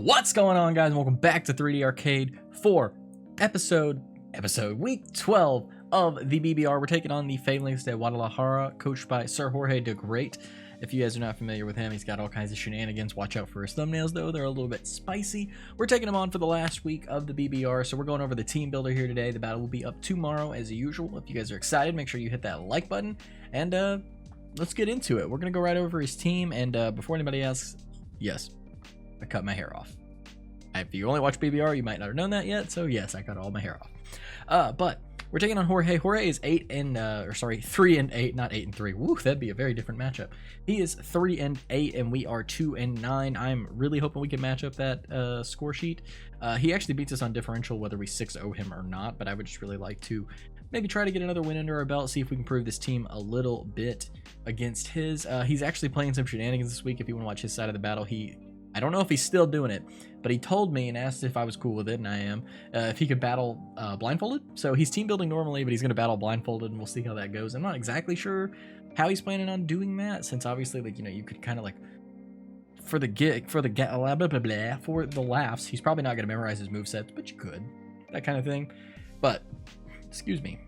What's going on, guys? Welcome back to 3D Arcade for episode week 12 of the BBR. We're taking on the Falinks de Guadalajara, coached by Sir Jorge the Great. If you guys are not familiar with him, he's got all kinds of shenanigans. Watch out for his thumbnails, though. They're a little bit spicy. We're taking him on for the last week of the BBR, so we're going over the team builder here today. The battle will be up tomorrow, as usual. If you guys are excited, make sure you hit that like button, and let's get into it. We're going to go right over his team, and before anybody asks, yes, I cut my hair off. If you only watch BBR, you might not have known that yet, so yes, I cut all my hair off. But we're taking on Jorge. Jorge is 3 and 8, not 8 and 3. Woo, that'd be a very different matchup. He is 3 and 8, and we are 2 and 9. I'm really hoping we can match up that score sheet. He actually beats us on differential, whether we 6-0 him or not. But I would just really like to maybe try to get another win under our belt, see if we can prove this team a little bit against his. He's actually playing some shenanigans this week. If you want to watch his side of the battle, I don't know if he's still doing it, but he told me and asked if I was cool with it, and I am, if he could battle Blindfolded. So he's team building normally, but he's going to battle Blindfolded, and we'll see how that goes. I'm not exactly sure how he's planning on doing that, since obviously, like, you know, you could kind of like, for the laughs, he's probably not going to memorize his movesets, but you could, that kind of thing. But, excuse me.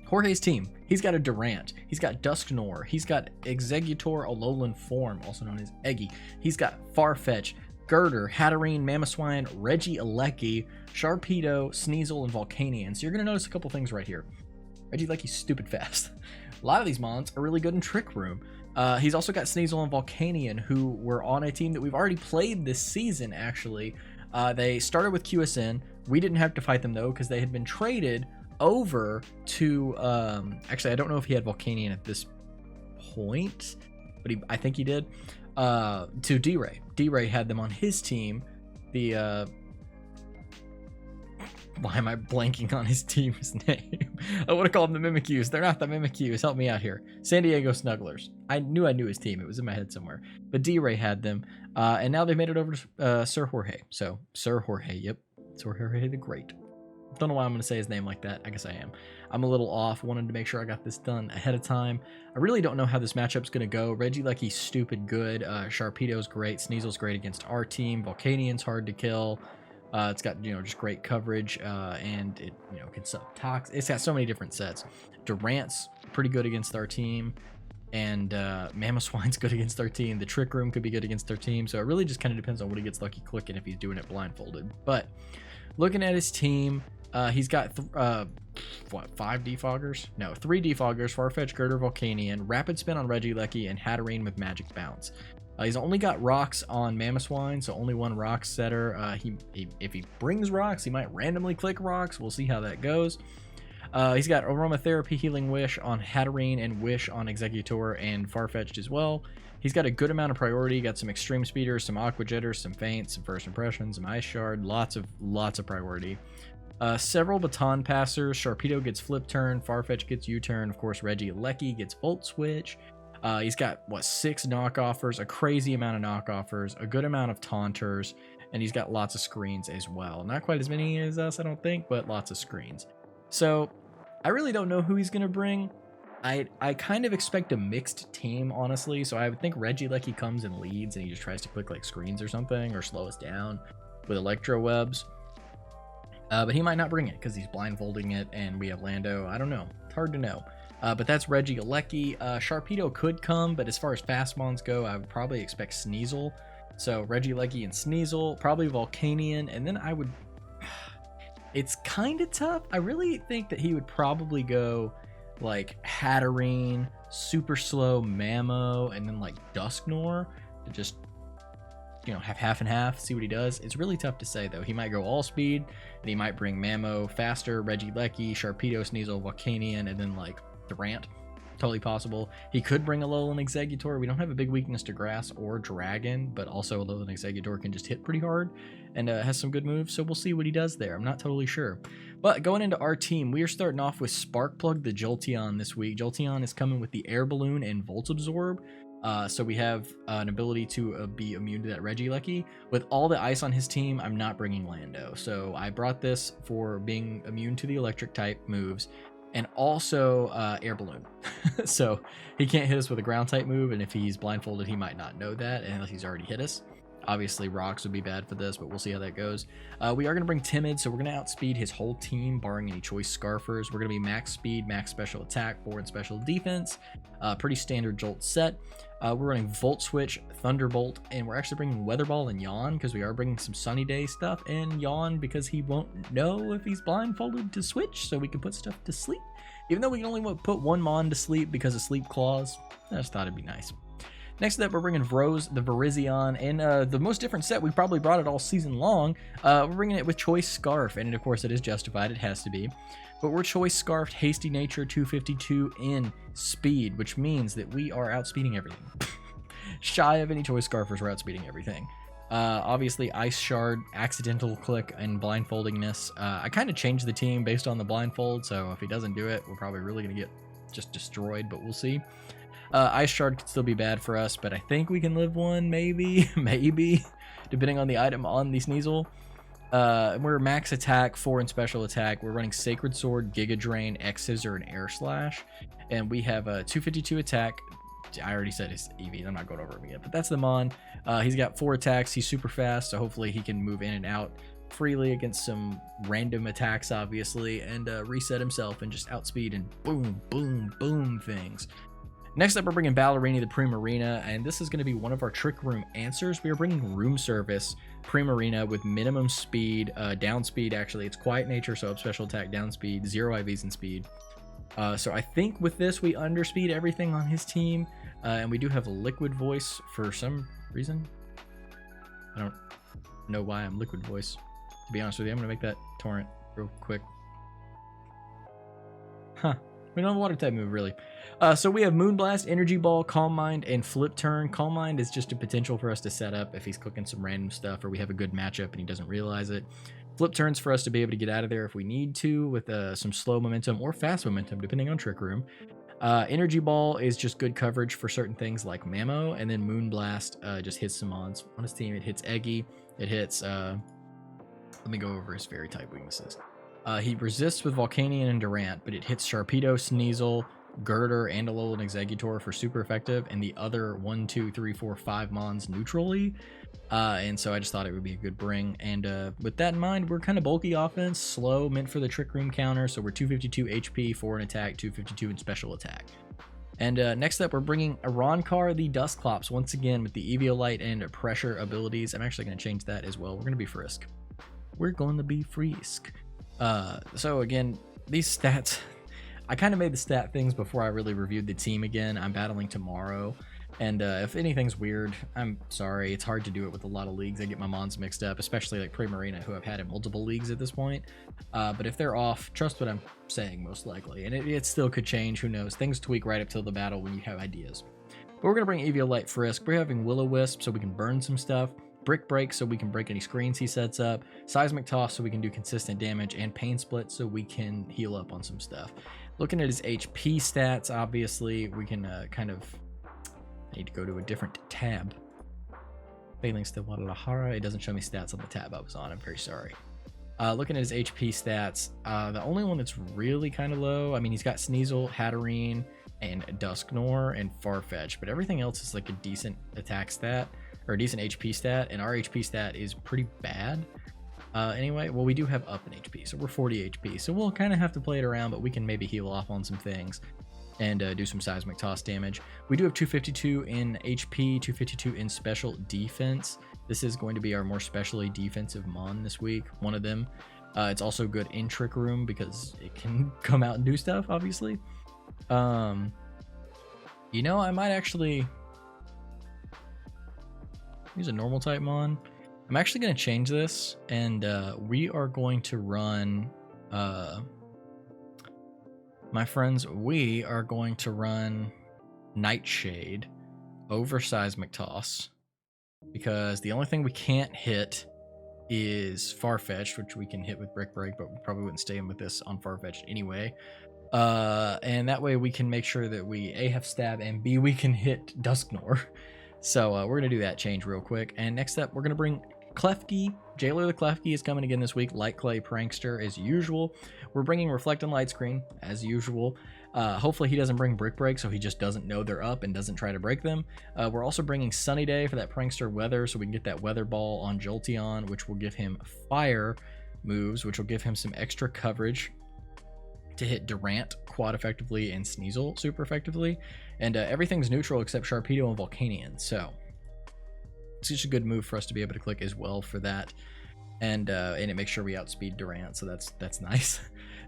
Jorge's team, he's got a Durant, he's got Dusknoir, he's got Executor Alolan Form, also known as Eggy, he's got Farfetch, Girder, Hatterene, Mamoswine, Regieleki, Sharpedo, Sneasel, and Volcanion. So you're going to notice a couple things right here. Regieleki's stupid fast. A lot of these mons are really good in Trick Room. He's also got Sneasel and Volcanion, who were on a team that we've already played this season, actually. They started with QSN. We didn't have to fight them, though, because they had been traded over to actually, I don't know if he had Volcanion at this point, but I think he did, to D-Ray. D-Ray had them on his team. The why am I blanking on his team's name? I would have called them the Mimikyus. They're not the Mimikyus. Help me out here. San Diego Snugglers. I knew his team. It was in my head somewhere. But D-Ray had them, and now they made it over to Sir Jorge. So Sir Jorge, yep, Sir Jorge the Great. Don't know why I'm going to say his name like that. I guess I am. I'm a little off. Wanted to make sure I got this done ahead of time. I really don't know how this matchup's going to go. Regieleki's stupid good. Sharpedo's great. Sneasel's great against our team. Volcanion's hard to kill. It's got, you know, just great coverage, and it, you know, can sub tox. It's got so many different sets. Durant's pretty good against our team, and Mamoswine's good against our team. The Trick Room could be good against our team. So it really just kind of depends on what he gets lucky clicking if he's doing it blindfolded. But looking at his team, he's got 5 defoggers? No, 3 defoggers, Farfetch, Girder, Volcanion, Rapid Spin on Regieleki, and Hatterene with Magic Bounce. He's only got rocks on Mamoswine, so only 1 rock setter. If he brings rocks, he might randomly click rocks. We'll see how that goes. He's got Aromatherapy, Healing Wish on Hatterene, and Wish on Executor and Farfetch'd as well. He's got a good amount of priority. Got some Extreme Speeders, some Aqua Jetters, some Feints, some First Impressions, some Ice Shard. Lots of priority. Several Baton Passers. Sharpedo gets Flip Turn. Farfetch gets U-Turn. Of course, Regieleki gets Volt Switch. He's got, 6 knockoffers, a crazy amount of knockoffers, a good amount of taunters, and he's got lots of screens as well. Not quite as many as us, I don't think, but lots of screens. So I really don't know who he's going to bring. I kind of expect a mixed team, honestly, so I would think Regieleki comes and leads, and he just tries to click like screens or something, or slow us down with Electro Webs. But he might not bring it because he's blindfolding it, and we have Lando. I don't know. It's hard to know. But that's Regieleki. Sharpedo could come, but as far as fast mons go, I would probably expect Sneasel. So Regieleki and Sneasel, probably Volcanion, and then I would... It's kind of tough. I really think that he would probably go like Hatterene, super slow Mamo, and then like Dusknoir to just, you know, have half and half, see what he does. It's really tough to say, though. He might go all speed, and he might bring Mamo faster, Regieleki, Sharpedo, Sneasel, Volcanion, and then like Durant. Totally possible. He could bring Alolan Executor. We don't have a big weakness to Grass or Dragon, but also Alolan Executor can just hit pretty hard and has some good moves, so we'll see what he does there. I'm not totally sure. But going into our team, we are starting off with Sparkplug the Jolteon this week. Jolteon is coming with the Air Balloon and Volt Absorb. So we have an ability to be immune to that Regieleki. With all the ice on his team, I'm not bringing Lando. So I brought this for being immune to the electric type moves, and also Air Balloon. So he can't hit us with a ground type move, and if he's blindfolded, he might not know that unless he's already hit us. Obviously, rocks would be bad for this, but we'll see how that goes. We are going to bring Timid, so we're going to outspeed his whole team, barring any choice Scarfers. We're going to be max speed, max special attack, forward special defense. Pretty standard Jolt set. We're running Volt Switch, Thunderbolt, and we're actually bringing Weather Ball and Yawn because we are bringing some Sunny Day stuff, and Yawn because he won't know if he's blindfolded to switch, so we can put stuff to sleep. Even though we can only put one Mon to sleep because of Sleep Claws, I just thought it'd be nice. Next up, we're bringing Rose, the Virizion, and the most different set. We probably brought it all season long. We're bringing it with Choice Scarf, and of course it is justified. It has to be. But we're Choice Scarfed, Hasty Nature, 252 in speed, which means that we are outspeeding everything. Shy of any Choice Scarfers, we're outspeeding everything. Obviously, Ice Shard, Accidental Click, and Blindfoldingness. I kind of changed the team based on the blindfold, so if he doesn't do it, we're probably really going to get just destroyed, but we'll see. Ice Shard could still be bad for us, but I think we can live one, maybe, depending on the item on the Sneasel. We're max attack, 4 in special attack. We're running Sacred Sword, Giga Drain, X Scissor, and Air Slash. And we have a 252 attack. I already said his EV, I'm not going over him again, but that's the Mon. He's got 4 attacks, he's super fast, so hopefully he can move in and out freely against some random attacks, obviously, and reset himself and just outspeed and boom, boom, boom things. Next up, we're bringing Ballerini, the Primarina, and this is going to be one of our Trick Room answers. We are bringing Room Service Primarina with minimum speed, down speed, actually. It's Quiet Nature, so up special attack, down speed, 0 IVs in speed. So I think with this, we underspeed everything on his team, and we do have a Liquid Voice for some reason. I don't know why I'm Liquid Voice. To be honest with you, I'm going to make that Torrent real quick. Huh. We don't have a water type move, really. So we have Moonblast, Energy Ball, Calm Mind, and Flip Turn. Calm Mind is just a potential for us to set up if he's clicking some random stuff or we have a good matchup and he doesn't realize it. Flip Turns for us to be able to get out of there if we need to with some slow momentum or fast momentum, depending on Trick Room. Energy Ball is just good coverage for certain things like Mamo, and then Moonblast just hits some Mons. On his team, it hits Eggy, it hits... let me go over his fairy type weaknesses. He resists with Volcanion and Durant, but it hits Sharpedo, Sneasel, Girder, Andalol, and Exeggutor for super effective, and the other 1, 2, 3, 4, 5 Mons neutrally. And so I just thought it would be a good bring. And with that in mind, we're kind of bulky offense, slow, meant for the Trick Room counter. So we're 252 HP, 4 in attack, 252 in special attack. And next up, we're bringing Arankar, the Dustclops, once again with the Eviolite and Pressure abilities. I'm actually going to change that as well. We're going to be Frisk. We're going to be Frisk. So again, these stats, I kind of made the stat things before I really reviewed the team again. I'm battling tomorrow, and if anything's weird, I'm sorry. It's hard to do it with a lot of leagues. I get my Mons mixed up, especially like Primarina, who I've had in multiple leagues at this point. But if they're off, trust what I'm saying, most likely. And it still could change, who knows. Things tweak right up till the battle when you have ideas. But we're going to bring Eviolite Frisk. We're having Will-O-Wisp so we can burn some stuff. Brick Break so we can break any screens he sets up, Seismic Toss so we can do consistent damage, and Pain Split so we can heal up on some stuff. Looking at his HP stats, obviously, we can kind of need to go to a different tab. Falinks to Guadalajara. It doesn't show me stats on the tab I was on. I'm very sorry. Looking at his HP stats, the only one that's really kind of low, I mean, he's got Sneasel, Hatterene, and Dusknoir, and Farfetch, but everything else is like a decent attack stat, or a decent HP stat, and our HP stat is pretty bad. Anyway, well, we do have up in HP, so we're 40 HP, so we'll kind of have to play it around, but we can maybe heal off on some things and do some Seismic Toss damage. We do have 252 in HP, 252 in special defense. This is going to be our more specially defensive Mon this week, one of them. It's also good in Trick Room because it can come out and do stuff, obviously. You know, I might actually use a normal type Mon. I'm actually going to change this, and we are going to run, my friends, we are going to run Nightshade over Seismic Toss, because the only thing we can't hit is Farfetch'd, which we can hit with Brick Break, but we probably wouldn't stay in with this on Farfetch'd anyway. And that way we can make sure that we A, have Stab, and B, we can hit Dusknoir. So we're going to do that change real quick. And next up, we're going to bring Klefki. Jailer the Klefki is coming again this week. Light Clay Prankster as usual. We're bringing Reflect and Light Screen as usual. Hopefully he doesn't bring Brick Break, so he just doesn't know they're up and doesn't try to break them. We're also bringing Sunny Day for that Prankster Weather, so we can get that Weather Ball on Jolteon, which will give him Fire moves, which will give him some extra coverage to hit Durant quad effectively and Sneasel super effectively. And everything's neutral except Sharpedo and Volcanion, so it's just a good move for us to be able to click as well for that. And it makes sure we outspeed Durant, so that's nice.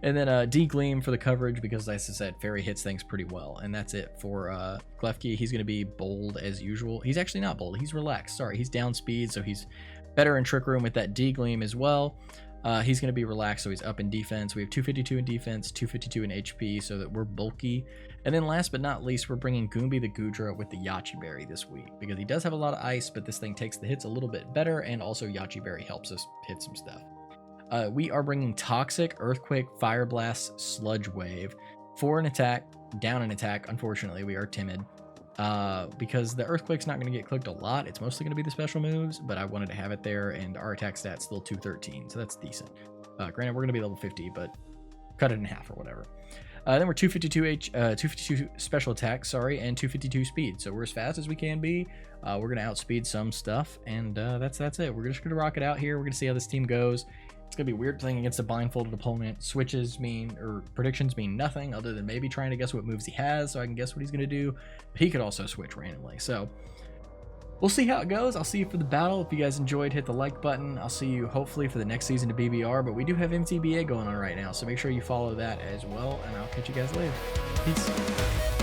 And then D-Gleam for the coverage, because as I said, Fairy hits things pretty well. And that's it for Klefki. He's going to be bold as usual. He's actually not bold. He's relaxed. Sorry, he's down speed, so he's better in Trick Room with that D-Gleam as well. He's going to be relaxed, so he's up in defense. We have 252 in defense, 252 in HP, so that we're bulky. And then last but not least, we're bringing Goombi the Goodra with the Yachi Berry this week, because he does have a lot of ice, but this thing takes the hits a little bit better, and also Yachi Berry helps us hit some stuff. We are bringing Toxic, Earthquake, Fire Blast, Sludge Wave for an attack, down an attack. Unfortunately, we are timid. Because the Earthquake's not going to get clicked a lot. It's mostly going to be the special moves, but I wanted to have it there, and our attack stat's still 213, so that's decent. Granted, we're going to be level 50, but cut it in half or whatever. Then we're 252 special attack, sorry, and 252 speed, so we're as fast as we can be. We're going to outspeed some stuff, and that's it. We're just going to rock it out here. We're going to see how this team goes. It's going to be weird playing against a blindfolded opponent. Switches mean, or predictions mean nothing other than maybe trying to guess what moves he has so I can guess what he's going to do. But he could also switch randomly. So we'll see how it goes. I'll see you for the battle. If you guys enjoyed, hit the like button. I'll see you hopefully for the next season of BBR. But we do have MTBA going on right now, so make sure you follow that as well. And I'll catch you guys later. Peace.